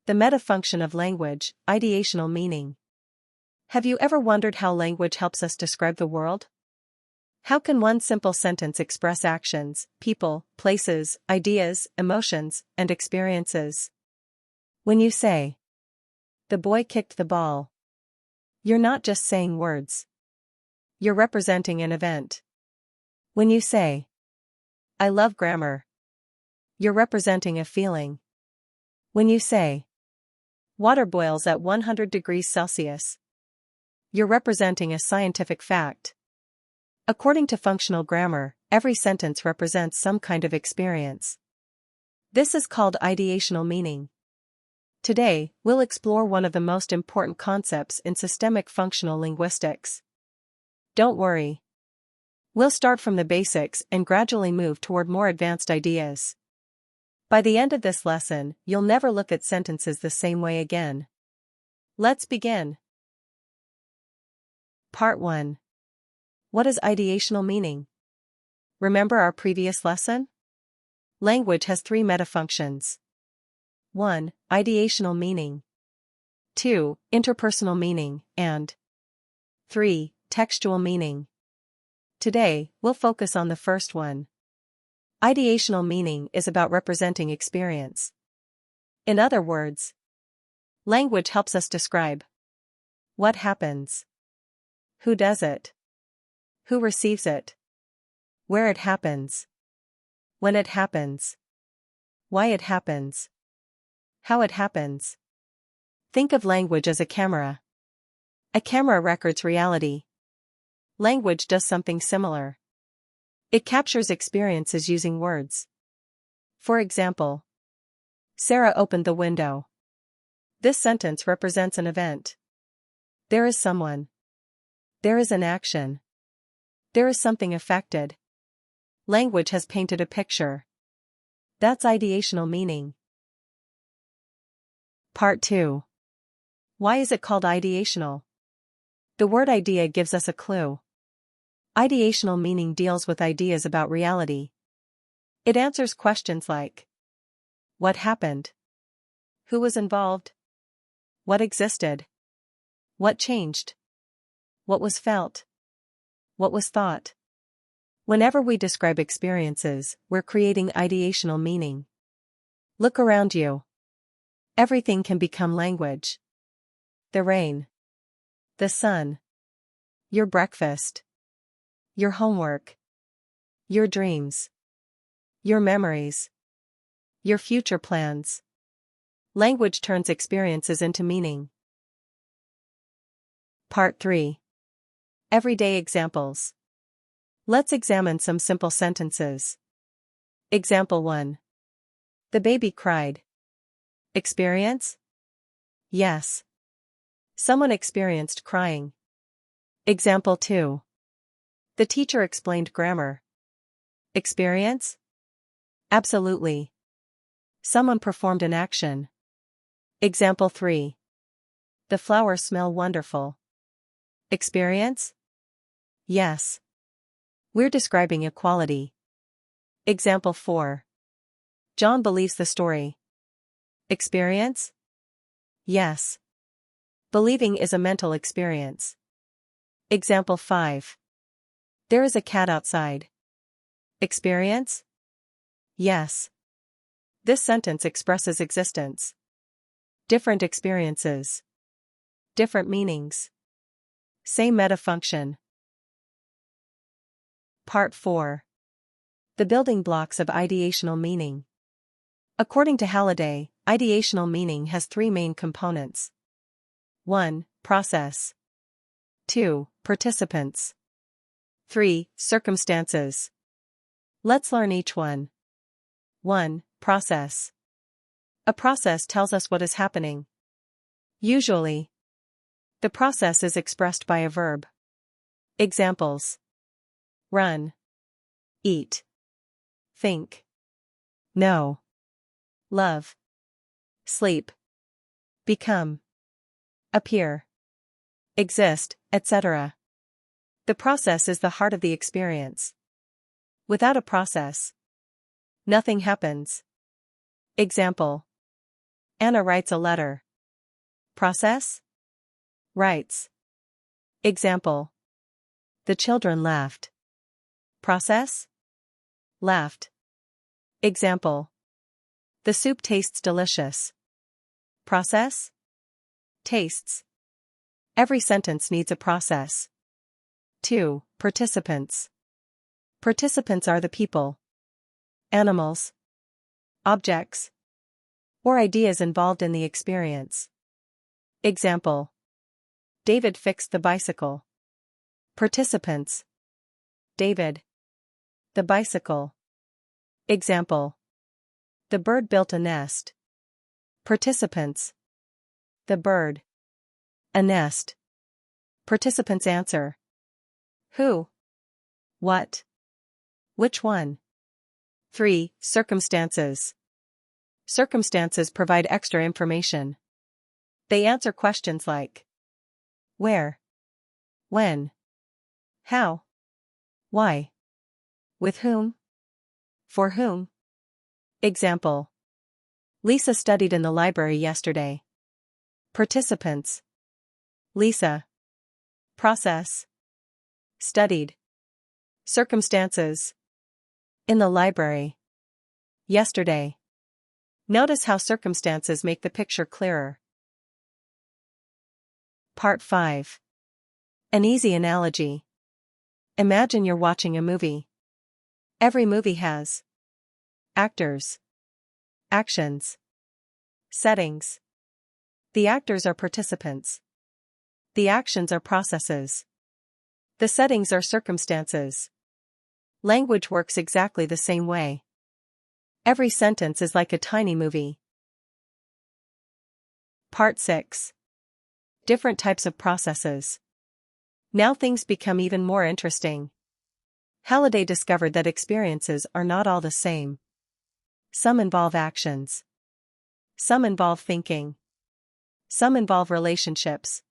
The metafunction of language, ideational meaning. Have you ever wondered how language helps us describe the world? How can one simple sentence express actions, people, places, ideas, emotions, and experiences? When you say, "The boy kicked the ball," you're not just saying words. You're representing an event. When you say, "I love grammar," you're representing a feeling. When you say, "Water boils at 100 degrees Celsius," you're representing a scientific fact. According to functional grammar, every sentence represents some kind of experience. This is called ideational meaning. Today, we'll explore one of the most important concepts in systemic functional linguistics. Don't worry. We'll start from the basics and gradually move toward more advanced ideas. By the end of this lesson, you'll never look at sentences the same way again. Let's begin. Part 1. What is ideational meaning? Remember our previous lesson? Language has 3 metafunctions. 1. Ideational meaning. 2. Interpersonal meaning, and 3. Textual meaning. Today, we'll focus on the first one. Ideational meaning is about representing experience. In other words, language helps us describe what happens, who does it, who receives it, where it happens, when it happens, why it happens, how it happens. Think of language as a camera. A camera records reality. Language does something similar. It captures experiences using words. For example, Sarah opened the window. This sentence represents an event. There is someone. There is an action. There is something affected. Language has painted a picture. That's ideational meaning. Part 2. Why is it called ideational? The word idea gives us a clue. Ideational meaning deals with ideas about reality. It answers questions like, what happened? Who was involved? What existed? What changed? What was felt? What was thought? Whenever we describe experiences, we're creating ideational meaning. Look around you. Everything can become language. The rain. The sun. Your breakfast. Your homework. Your dreams. Your memories. Your future plans. Language turns experiences into meaning. Part 3. Everyday examples. Let's examine some simple sentences. Example 1. The baby cried. Experience? Yes. Someone experienced crying. Example 2. The teacher explained grammar. Experience? Absolutely. Someone performed an action. Example 3. The flowers smell wonderful. Experience? Yes. We're describing a quality. Example 4. John believes the story. Experience? Yes. Believing is a mental experience. Example 5. There is a cat outside. Experience? Yes. This sentence expresses existence. Different experiences. Different meanings. Same metafunction. Part 4. The building blocks of ideational meaning. According to Halliday, ideational meaning has 3 main components. 1. Process. 2. Participants. 3. Circumstances. Let's learn each one. 1. Process. A process tells us what is happening. Usually, the process is expressed by a verb. Examples: run, eat, think, know, love, sleep, become, appear, exist, etc. The process is the heart of the experience. Without a process, nothing happens. Example: Anna writes a letter. Process? Writes. Example. The children laughed. Process? Laughed. Example. The soup tastes delicious. Process? Tastes. Every sentence needs a process. 2. Participants. Participants are the people, animals, objects, or ideas involved in the experience. Example. David fixed the bicycle. Participants. David. The bicycle. Example. The bird built a nest. Participants. The bird. A nest. Participants answer. Who? What? Which one? 3. Circumstances. Circumstances provide extra information. They answer questions like where, when, how, why, with whom, for whom. Example. Lisa studied in the library yesterday. Participants. Lisa. Process. Studied. Circumstances. In the library. Yesterday. Notice how circumstances make the picture clearer. Part 5. An easy analogy. Imagine you're watching a movie. Every movie has actors, actions, settings. The actors are participants. The actions are processes. The settings are circumstances. Language works exactly the same way. Every sentence is like a tiny movie. Part 6. Different types of processes. Now things become even more interesting. Halliday discovered that experiences are not all the same. Some involve actions. Some involve thinking. Some involve relationships.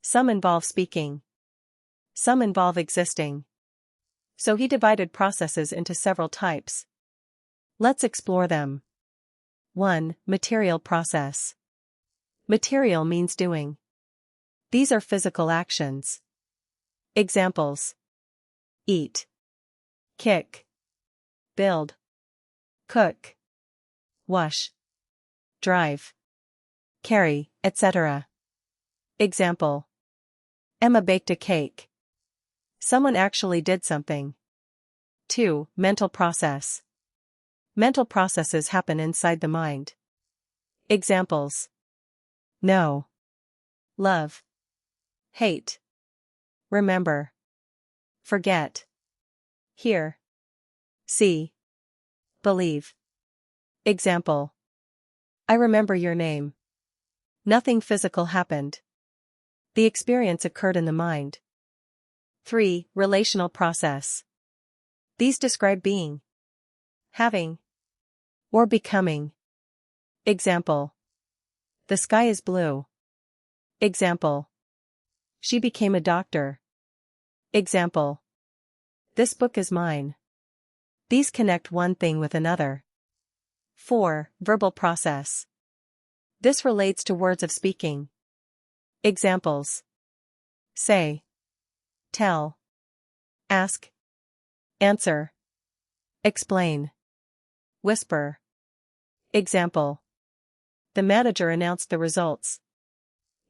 Some involve speaking. Some involve existing. So he divided processes into several types. Let's explore them. 1. Material process. Material means doing. These are physical actions. Examples. Eat. Kick. Build. Cook. Wash. Drive. Carry, etc. Example. Emma baked a cake. Someone actually did something. 2. Mental process. Mental processes happen inside the mind. Examples. Know. Love. Hate. Remember. Forget. Hear. See. Believe. Example. I remember your name. Nothing physical happened. The experience occurred in the mind. 3. Relational process. These describe being, having, or becoming. Example. The sky is blue. Example. She became a doctor. Example. This book is mine. These connect one thing with another. 4. Verbal process. This relates to words of speaking. Examples. Say. Tell. Ask. Answer. Explain. Whisper. Example. The manager announced the results.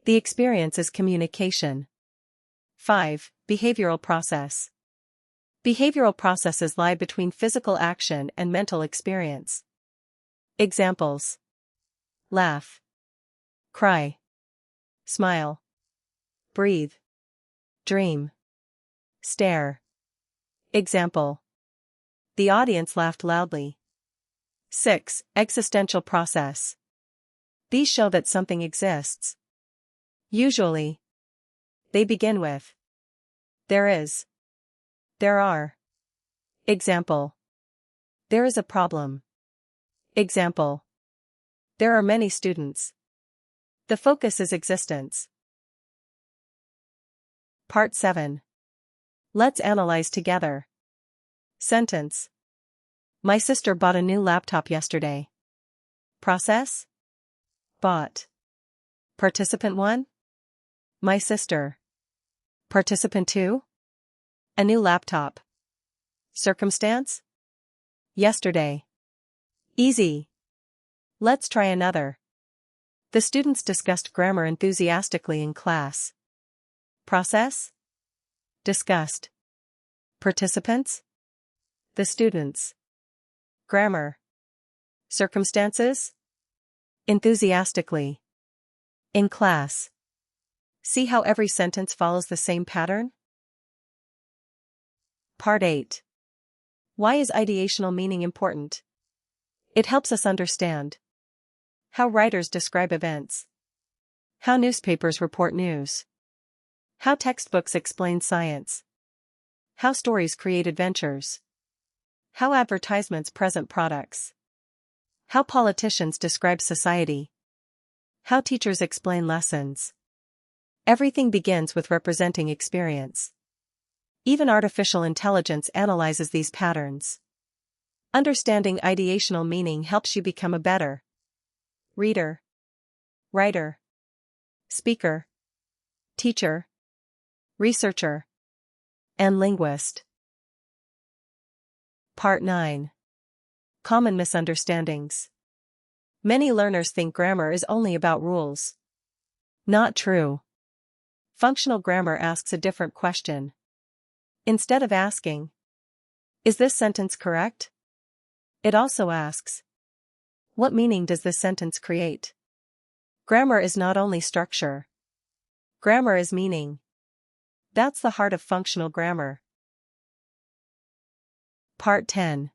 The experience is communication. 5. Behavioral process. Behavioral processes lie between physical action and mental experience. Examples. Laugh. Cry. Smile. Breathe. Dream. Stare. Example. The audience laughed loudly. 6. Existential process. These show that something exists. Usually, they begin with there is. There are. Example. There is a problem. Example. There are many students. The focus is existence. Part 7. Let's analyze together. Sentence. My sister bought a new laptop yesterday. Process? bought. Participant 1? My sister. Participant 2? A new laptop. Circumstance? Yesterday. Easy. Let's try another. The students discussed grammar enthusiastically in class. Process? Discussed. Participants? The students. Grammar. Circumstances? Enthusiastically. In class. See how every sentence follows the same pattern? Part 8. Why is ideational meaning important? It helps us understand how writers describe events, how newspapers report news, how textbooks explain science, how stories create adventures, how advertisements present products, how politicians describe society, how teachers explain lessons. Everything begins with representing experience. Even artificial intelligence analyzes these patterns. Understanding ideational meaning helps you become a better reader, writer, speaker, teacher, researcher, and linguist. Part 9. Common misunderstandings. Many learners think grammar is only about rules. Not true. Functional grammar asks a different question. Instead of asking, "Is this sentence correct?" it also asks, "What meaning does this sentence create?" Grammar is not only structure. Grammar is meaning. That's the heart of functional grammar. Part 10.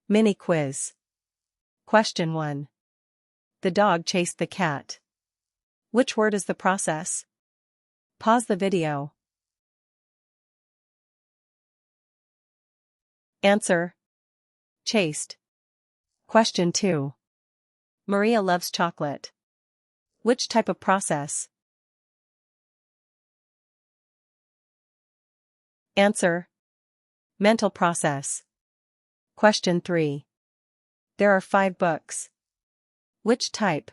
Mini quiz. Question 1. The dog chased the cat. Which word is the process? Pause the video. Answer. Chased. Question 2. Maria loves chocolate. Which type of process? Answer. Mental process. Question 3. There are 5 books. Which type?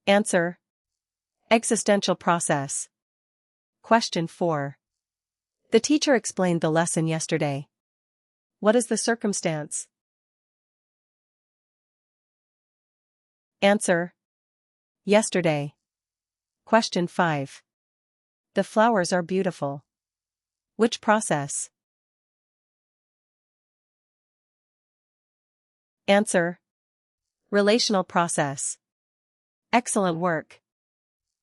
Answer. Existential process. Question 4. The teacher explained the lesson yesterday. What is the circumstance? Answer. Yesterday. Question 5. The flowers are beautiful. Which process? Answer. Relational process. Excellent work.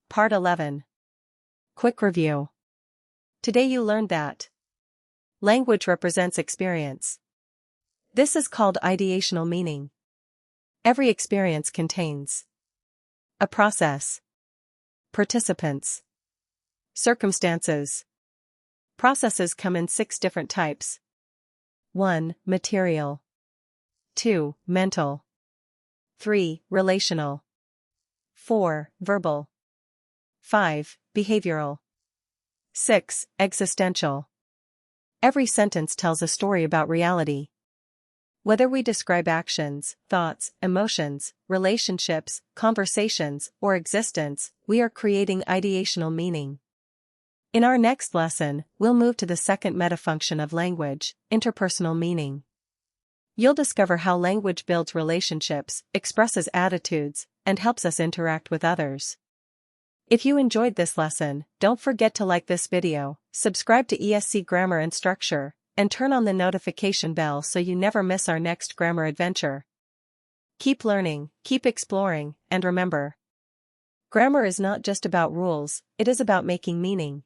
Part 11. Quick review. Today you learned that language represents experience. This is called ideational meaning. Every experience contains a process, participants, circumstances. Processes come in 6 different types. 1. Material. 2. Mental. 3. Relational. 4. Verbal. 5. Behavioral. 6. Existential. Every sentence tells a story about reality. Whether we describe actions, thoughts, emotions, relationships, conversations, or existence, we are creating ideational meaning. In our next lesson, we'll move to the second metafunction of language, interpersonal meaning. You'll discover how language builds relationships, expresses attitudes, and helps us interact with others. If you enjoyed this lesson, don't forget to like this video, subscribe to ESC Grammar and Structure, and turn on the notification bell so you never miss our next grammar adventure. Keep learning, keep exploring, and remember, grammar is not just about rules, it is about making meaning.